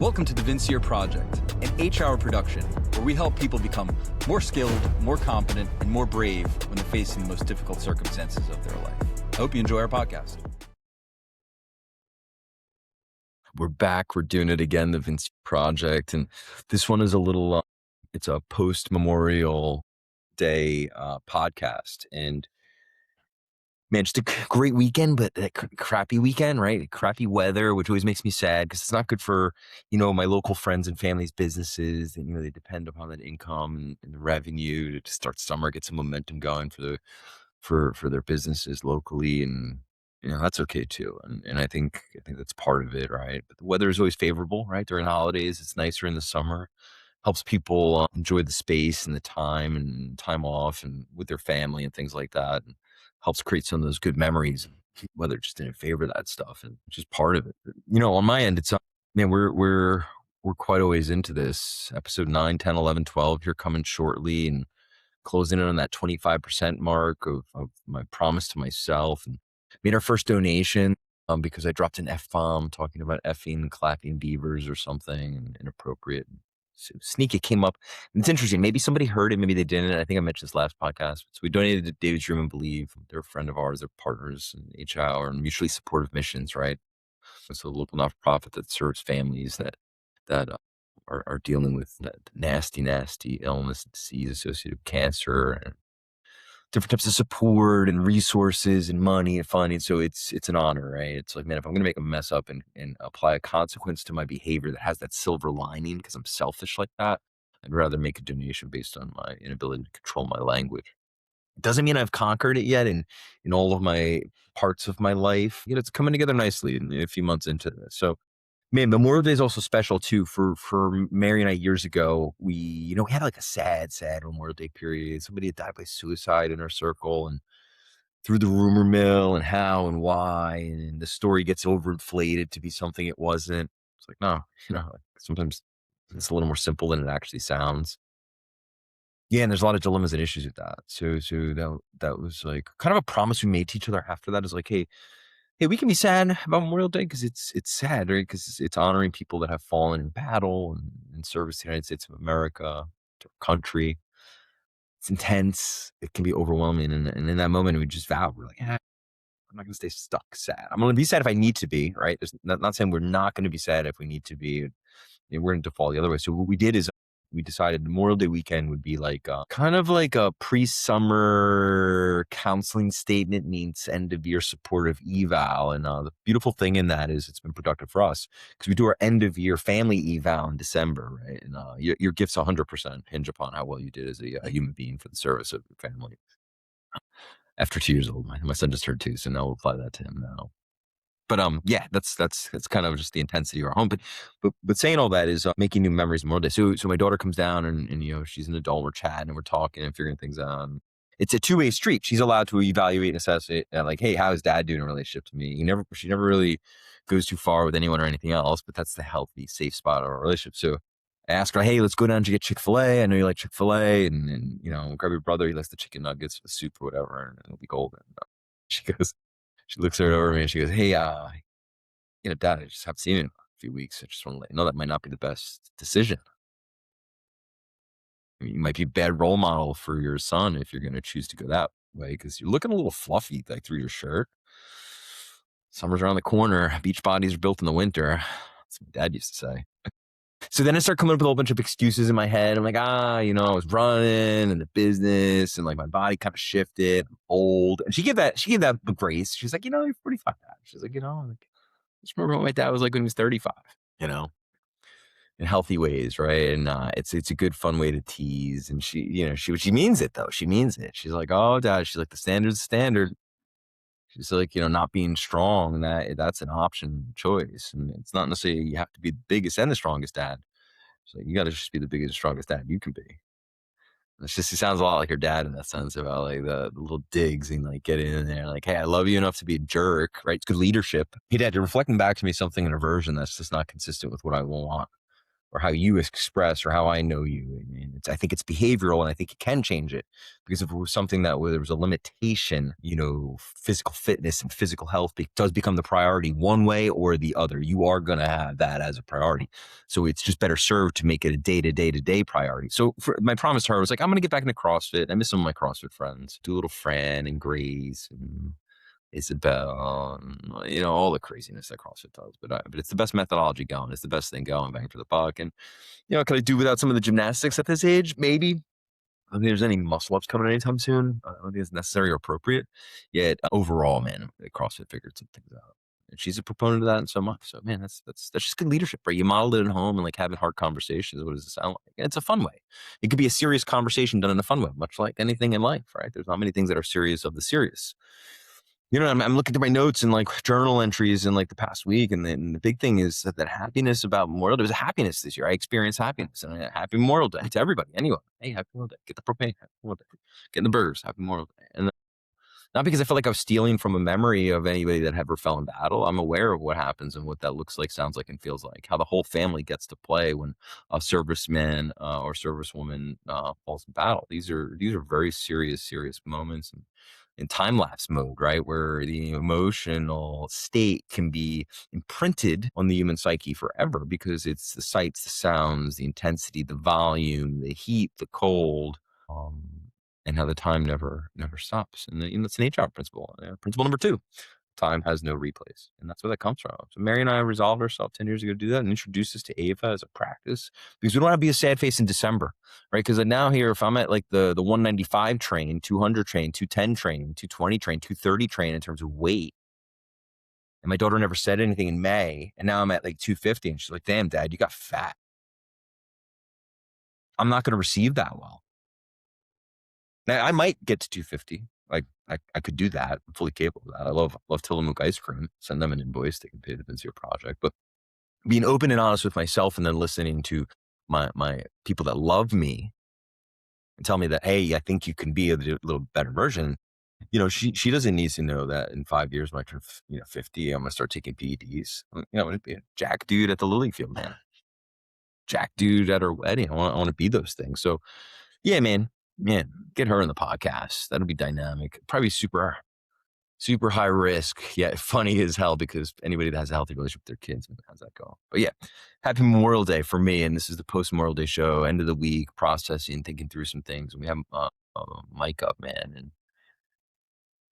Welcome to the Vincier Project, an H-hour production where we help people become more skilled, more competent, and more brave when they're facing the most difficult circumstances of their life. I hope you enjoy our podcast. We're back. We're doing it again, the Vincier Project. And this one is a little, it's a post-Memorial Day podcast. And man, just a great weekend, but a crappy weekend, right? Crappy weather, which always makes me sad because it's not good for, my local friends and families' businesses. And, they depend upon that income and the revenue to start summer, get some momentum going for their businesses locally. And, that's okay too. And I think that's part of it, right? But the weather is always favorable, right? During the holidays, it's nicer in the summer, helps people enjoy the space and the time and time off and with their family and things like that. And helps create some of those good memories. Weather just didn't favor that stuff, and which is part of it. On my end, it's man, we're quite a ways into this. Episode 9, 10, 11, 12 here coming shortly, and closing in on that 25% mark of my promise to myself, and made our first donation because I dropped an F-bomb talking about effing clapping beavers or something inappropriate. So sneak, it came up. And it's interesting. Maybe somebody heard it, maybe they didn't. I think I mentioned this last podcast. So we donated to David's Dream and Believe. They're a friend of ours. They're partners in HR and mutually supportive missions, right? It's a local not-for-profit that serves families that are dealing with that nasty illness and disease associated with cancer and different types of support and resources and money and funding. So it's an honor, right? It's like, man, if I'm going to make a mess up and apply a consequence to my behavior that has that silver lining because I'm selfish like that, I'd rather make a donation based on my inability to control my language. It doesn't mean I've conquered it yet in all of my parts of my life. It's coming together nicely in a few months into this. So, man, Memorial Day is also special too. For Mary and I years ago, we had like a sad Memorial Day period. Somebody had died by suicide in our circle, and through the rumor mill and how and why, and the story gets overinflated to be something it wasn't. It's like, no, like sometimes it's a little more simple than it actually sounds. Yeah, and there's a lot of dilemmas and issues with that. So that was like kind of a promise we made to each other after that, is like, hey, we can be sad about Memorial Day because it's sad, right? Because it's honoring people that have fallen in battle and in service to the United States of America, to our country. It's intense. It can be overwhelming. And in that moment, we just vow, we're like, I'm not going to stay stuck sad. I'm going to be sad if I need to be, right? There's not saying we're not going to be sad if we need to be. We're going to fall the other way. So what we did is we decided Memorial Day weekend would be like kind of like a pre-summer counseling statement meets end of year supportive eval. And the beautiful thing in that is it's been productive for us because we do our end of year family eval in December, right? And your gifts 100% hinge upon how well you did as a human being for the service of your family. After 2 years old, my son just turned 2, so now we'll apply that to him now. But yeah, that's kind of just the intensity of our home. But saying all that is making new memories more day. So my daughter comes down and she's an adult. We're chatting and we're talking and figuring things out. It's a two-way street. She's allowed to evaluate and assess it. Like, hey, how is dad doing in relationship to me? She never really goes too far with anyone or anything else. But that's the healthy, safe spot of our relationship. So I ask her, hey, let's go down to get Chick-fil-A. I know you like Chick-fil-A, and grab your brother. He likes the chicken nuggets, the soup or whatever, and it'll be golden. She looks right over me and she goes, hey, Dad, I just haven't seen you in a few weeks. I just want to let you know that might not be the best decision. I mean, you might be a bad role model for your son if you're going to choose to go that way because you're looking a little fluffy like through your shirt. Summer's around the corner. Beach bodies are built in the winter. That's what my dad used to say. So then I start coming up with a whole bunch of excuses in my head. I'm like, I was running and the business and like my body kind of shifted. I'm old. And she gave that grace. She's like, you're pretty fine, Dad. She's like, just remember what my dad was like when he was 35, in healthy ways, right? And it's a good, fun way to tease. And she means it though. She means it. She's like, oh, Dad. She's like, the standard's the standard. She's like, not being strong, that's an option choice. And it's not necessarily you have to be the biggest and the strongest dad. So you got to just be the biggest and strongest dad you can be. It sounds a lot like her dad in that sense about like the little digs and like getting in there. Like, hey, I love you enough to be a jerk, right? It's good leadership. Hey, Dad, you're reflecting back to me something in a version that's just not consistent with what I want. or how you express or how I know you. And I think it's behavioral, and I think you can change it, because if it was something that where there was a limitation, physical fitness and physical health does become the priority one way or the other. You are going to have that as a priority. So it's just better served to make it a day-to-day priority. So for my promise to her was like, I'm going to get back into CrossFit. I miss some of my CrossFit friends. Do a little Fran and Grace and Isabel, and, all the craziness that CrossFit does. But it's the best methodology going. It's the best thing going, bang for the buck. And, could I do without some of the gymnastics at this age? Maybe. I don't think there's any muscle ups coming anytime soon. I don't think it's necessary or appropriate. Yet overall, man, CrossFit figured some things out. And she's a proponent of that and so much. So man, that's just good leadership, right? You modeled it at home and like having hard conversations. What does it sound like? And it's a fun way. It could be a serious conversation done in a fun way, much like anything in life, right? There's not many things that are serious of the serious. I'm looking through my notes and like journal entries in like the past week. And then the big thing is that happiness about Memorial Day. There was a happiness this year. I experienced happiness, and happy Memorial Day to everybody, anyone. Hey, happy Memorial Day. Get the propane. Happy Memorial Day. Get the burgers. Happy Memorial Day. And not because I feel like I was stealing from a memory of anybody that ever fell in battle. I'm aware of what happens and what that looks like, sounds like, and feels like. How the whole family gets to play when a serviceman or servicewoman falls in battle. These are very serious moments. And in time lapse mode, right? Where the emotional state can be imprinted on the human psyche forever, because it's the sights, the sounds, the intensity, the volume, the heat, the cold, um, and how the time never stops. And that's an HR principle. Principle number 2. Time has no replays. And that's where that comes from. So Mary and I resolved ourselves 10 years ago to do that and introduce this to Ava as a practice, because we don't want to be a sad face in December, right? Because now here, if I'm at like the 195 train, 200 train, 210 train, 220 train, 230 train in terms of weight, and my daughter never said anything in May, and now I'm at like 250, and she's like, damn, Dad, you got fat. I'm not going to receive that well. Now, I might get to 250. Like I could do that. I'm fully capable of that. I love Tillamook ice cream. Send them an invoice. They can pay the Vincia project. But being open and honest with myself, and then listening to my people that love me and tell me that, hey, I think you can be a little better version. She doesn't need to know that in 5 years when I turn 50, I'm gonna start taking PEDs. I'm gonna be a jack dude at the lily field, man. Jack dude at her wedding. I want to be those things. So yeah, man, get her in the podcast. That'll be dynamic. Probably super high risk, yet funny as hell, because anybody that has a healthy relationship with their kids, how's that go? But yeah, happy Memorial Day for me. And this is the post Memorial Day show, end of the week, processing, thinking through some things. And we have Mike up, man. And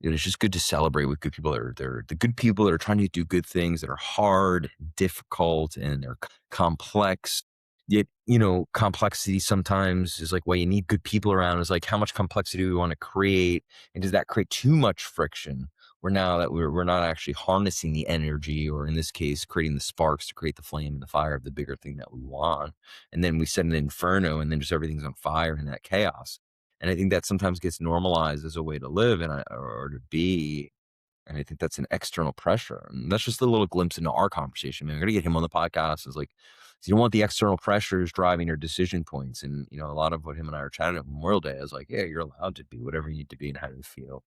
it's just good to celebrate with good people they're the good people that are trying to do good things that are hard, difficult, and they're complex. Yet, complexity sometimes is like why you need good people around. Is like, how much complexity do we want to create? And does that create too much friction? Where now that we're not actually harnessing the energy, or in this case, creating the sparks to create the flame and the fire of the bigger thing that we want. And then we set an inferno, and then just everything's on fire in that chaos. And I think that sometimes gets normalized as a way to live or to be. And I think that's an external pressure. And that's just a little glimpse into our conversation. Man, I'm going to get him on the podcast. Is like, you don't want the external pressures driving your decision points. And, a lot of what him and I are chatting at Memorial Day is like, yeah, you're allowed to be whatever you need to be and how you feel.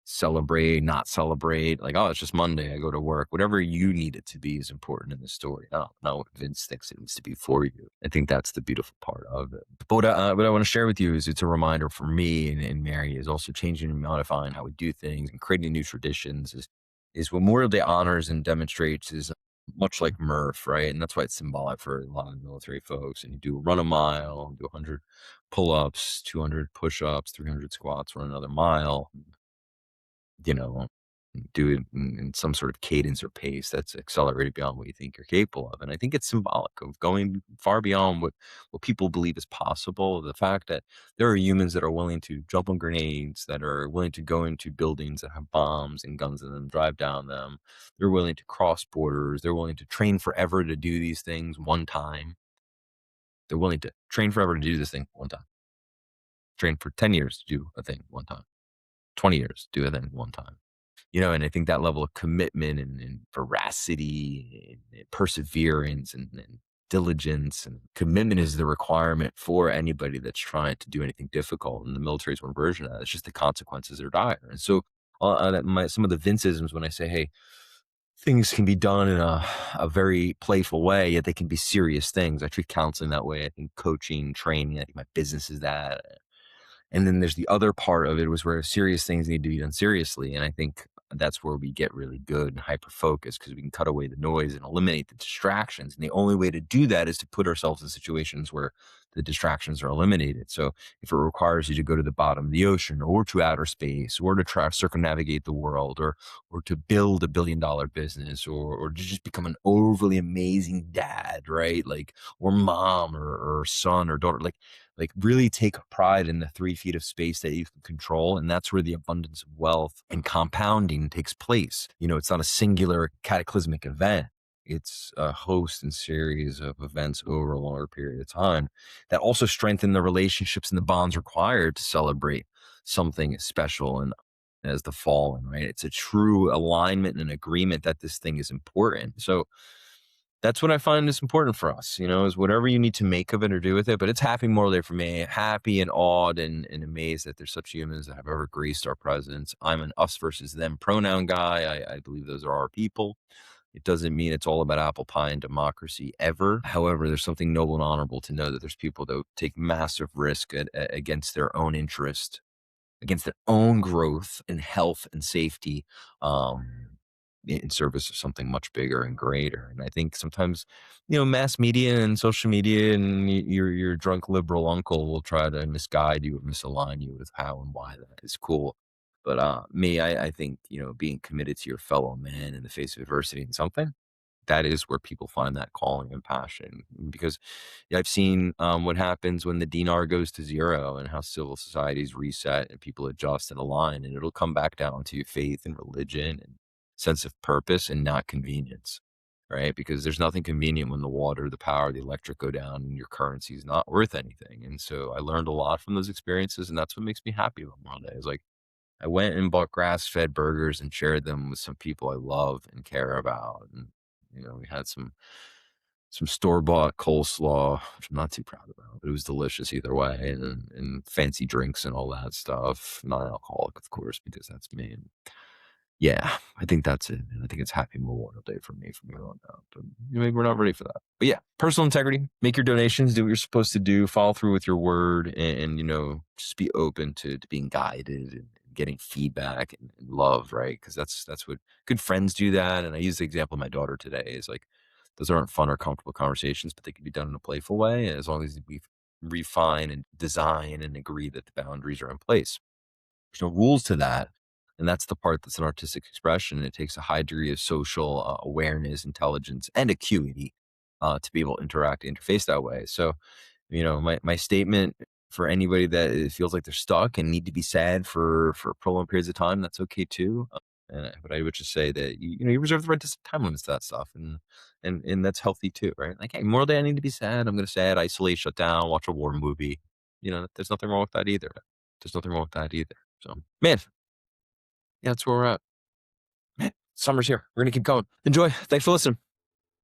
Celebrate, not celebrate. Like, oh, it's just Monday. I go to work. Whatever you need it to be is important in the story. Not what Vince thinks it needs to be for you. I think that's the beautiful part of it. But what I want to share with you is it's a reminder for me and Mary, is also changing and modifying how we do things and creating new traditions. Is what Memorial Day honors and demonstrates is much like Murph, right? And that's why it's symbolic for a lot of military folks. And you do run a mile, do 100 pull-ups, 200 push-ups, 300 squats, run another mile. you know, do it in some sort of cadence or pace that's accelerated beyond what you think you're capable of. And I think it's symbolic of going far beyond what people believe is possible. The fact that there are humans that are willing to jump on grenades, that are willing to go into buildings that have bombs and guns in them, drive down them. They're willing to cross borders. They're willing to train forever to do these things one time. They're willing to train forever to do this thing one time. Train for 10 years to do a thing one time. 20 years, do a thing one time. And I think that level of commitment and veracity and perseverance and diligence and commitment is the requirement for anybody that's trying to do anything difficult. And the military is one version of that. It's just the consequences are dire. And so some of the Vinceisms when I say, hey, things can be done in a very playful way, yet they can be serious things. I treat counseling that way. I think coaching, training, I think my business is that. And then there's the other part of it was where serious things need to be done seriously. And I think that's where we get really good and hyper focused because we can cut away the noise and eliminate the distractions. And the only way to do that is to put ourselves in situations where the distractions are eliminated. So if it requires you to go to the bottom of the ocean or to outer space or to try to circumnavigate the world or to build $1 billion business or to just become an overly amazing dad, right? Like or mom or son or daughter, like really take pride in the 3 feet of space that you can control. And that's where the abundance of wealth and compounding takes place. It's not a singular cataclysmic event. It's a host and series of events over a longer period of time that also strengthen the relationships and the bonds required to celebrate something special and as the fallen, right? It's a true alignment and agreement that this thing is important. So that's what I find is important for us, is whatever you need to make of it or do with it. But it's happy Memorial Day for me. Happy and awed and amazed that there's such humans that have ever graced our presence. I'm an us versus them pronoun guy. I believe those are our people. It doesn't mean it's all about apple pie and democracy ever. However, there's something noble and honorable to know that there's people that take massive risk against their own interest, against their own growth and health and safety, in service of something much bigger and greater. And I think sometimes, mass media and social media and your drunk liberal uncle will try to misguide you or misalign you with how and why that is cool. But me, I think, being committed to your fellow man in the face of adversity and something, that is where people find that calling and passion. Because I've seen what happens when the dinar goes to zero and how civil societies reset and people adjust and align. And it'll come back down to faith and religion and sense of purpose and not convenience, right? Because there's nothing convenient when the water, the power, the electric go down and your currency is not worth anything. And so I learned a lot from those experiences. And that's what makes me happy about Memorial Day. Is like, I went and bought grass-fed burgers and shared them with some people I love and care about. And, we had some store-bought coleslaw, which I'm not too proud about, but it was delicious either way, and fancy drinks and all that stuff. Non-alcoholic, of course, because that's me. And yeah, I think that's it. And I think it's happy Memorial Day for me from here on out. But maybe we're not ready for that. But yeah, personal integrity, make your donations, do what you're supposed to do, follow through with your word, and just be open to being guided and getting feedback and love, right? Because that's what good friends do that. And I use the example of my daughter today is like, those aren't fun or comfortable conversations, but they can be done in a playful way. And as long as we refine and design and agree that the boundaries are in place. There's no rules to that. And that's the part that's an artistic expression. It takes a high degree of social awareness, intelligence, and acuity to be able to interface that way. So, my statement for anybody that feels like they're stuck and need to be sad for prolonged periods of time, that's okay too. But I would just say that you reserve the right to set time limits to that stuff, and that's healthy too, right? Like, hey, Memorial Day, I need to be sad. I'm going to sad, isolate, shut down, watch a war movie. There's nothing wrong with that either. There's nothing wrong with that either. So, man, yeah, that's where we're at. Man, summer's here. We're gonna keep going. Enjoy. Thanks for listening.